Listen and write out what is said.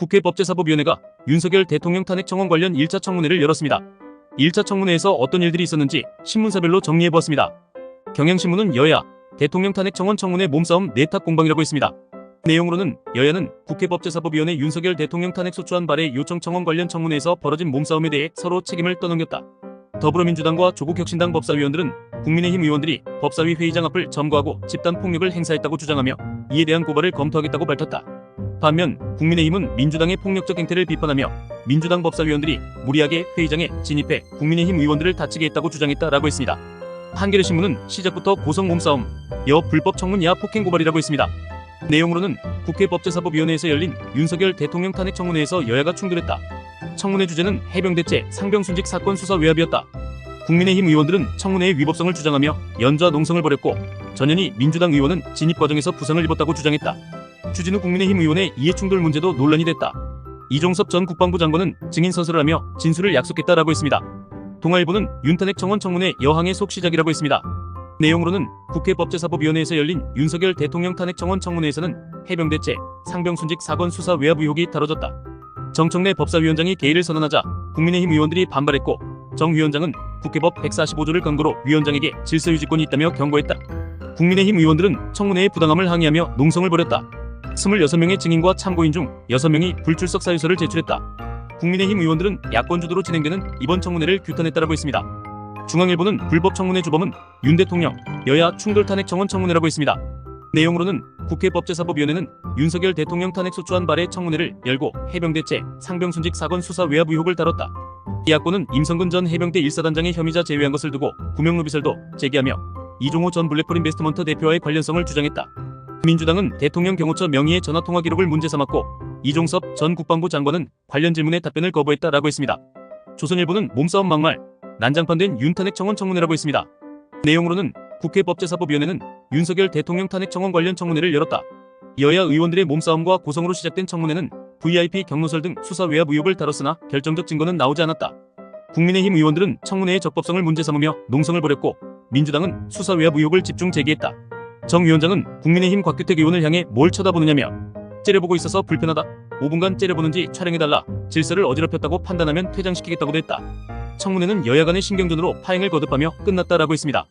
국회 법제사법위원회가 윤석열 대통령 탄핵 청원 관련 1차 청문회를 열었습니다. 1차 청문회에서 어떤 일들이 있었는지 신문사별로 정리해보았습니다. 경향신문은 여야 대통령 탄핵 청원 청문회 몸싸움 내탁 공방이라고 했습니다. 내용으로는 여야는 국회 법제사법위원회 윤석열 대통령 탄핵 소추안 발의 요청 청원 관련 청문회에서 벌어진 몸싸움에 대해 서로 책임을 떠넘겼다. 더불어민주당과 조국혁신당 법사위원들은 국민의힘 의원들이 법사위 회의장 앞을 점거하고 집단 폭력을 행사했다고 주장하며 이에 대한 고발을 검토하겠다고 밝혔다. 반면 국민의힘은 민주당의 폭력적 행태를 비판하며 민주당 법사위원들이 무리하게 회의장에 진입해 국민의힘 의원들을 다치게 했다고 주장했다라고 했습니다. 한겨레신문은 시작부터 고성 몸싸움, 여 불법 청문 야 폭행 고발이라고 했습니다. 내용으로는 국회 법제사법위원회에서 열린 윤석열 대통령 탄핵 청문회에서 여야가 충돌했다. 청문회 주제는 해병대체 상병순직 사건 수사 외압이었다. 국민의힘 의원들은 청문회의 위법성을 주장하며 연좌 농성을 벌였고 전현희 민주당 의원은 진입 과정에서 부상을 입었다고 주장했다. 추진우 국민의힘 의원의 이해충돌 문제도 논란이 됐다. 이종섭 전 국방부 장관은 증인 선서를 하며 진술을 약속했다라고 했습니다. 동아일보는 윤탄핵 청원 청문회 여항의 속시작이라고 했습니다. 내용으로는 국회 법제사법위원회에서 열린 윤석열 대통령 탄핵 청원 청문회에서는 해병대체 상병순직 사건 수사 외압 의혹이 다뤄졌다. 정청래 법사위원장이 개의를 선언하자 국민의힘 의원들이 반발했고 정 위원장은 국회법 145조를 근거로 위원장에게 질서유지권이 있다며 경고했다. 국민의힘 의원들은 청문회의 부당함을 항의하며 농성을 벌였다. 26명의 증인과 참고인 중 6명이 불출석 사유서를 제출했다. 국민의힘 의원들은 야권 주도로 진행되는 이번 청문회를 규탄했다라고 했습니다. 중앙일보는 불법 청문회 주범은 윤 대통령, 여야 충돌 탄핵 청원 청문회라고 했습니다. 내용으로는 국회 법제사법위원회는 윤석열 대통령 탄핵 소추안 발의 청문회를 열고 해병대체 상병순직 사건 수사 외압 의혹을 다뤘다. 야권은 임성근 전 해병대 1사단장의 혐의자 제외한 것을 두고 구명노비설도 제기하며 이종호 전 블랙폴 인베스트먼트 대표와의 관련성을 주장했다. 민주당은 대통령 경호처 명의의 전화통화 기록을 문제 삼았고 이종섭 전 국방부 장관은 관련 질문에 답변을 거부했다라고 했습니다. 조선일보는 몸싸움 막말, 난장판된 윤탄핵 청원 청문회라고 했습니다. 내용으로는 국회 법제사법위원회는 윤석열 대통령 탄핵 청원 관련 청문회를 열었다. 여야 의원들의 몸싸움과 고성으로 시작된 청문회는 VIP 경로설 등 수사 외압 의혹을 다뤘으나 결정적 증거는 나오지 않았다. 국민의힘 의원들은 청문회의 적법성을 문제 삼으며 농성을 벌였고 민주당은 수사 외압 의혹을 집중 제기했다. 정 위원장은 국민의힘 곽규택 의원을 향해 뭘 쳐다보느냐며 째려보고 있어서 불편하다. 5분간 째려보는지 촬영해달라. 질서를 어지럽혔다고 판단하면 퇴장시키겠다고도 했다. 청문회는 여야 간의 신경전으로 파행을 거듭하며 끝났다라고 했습니다.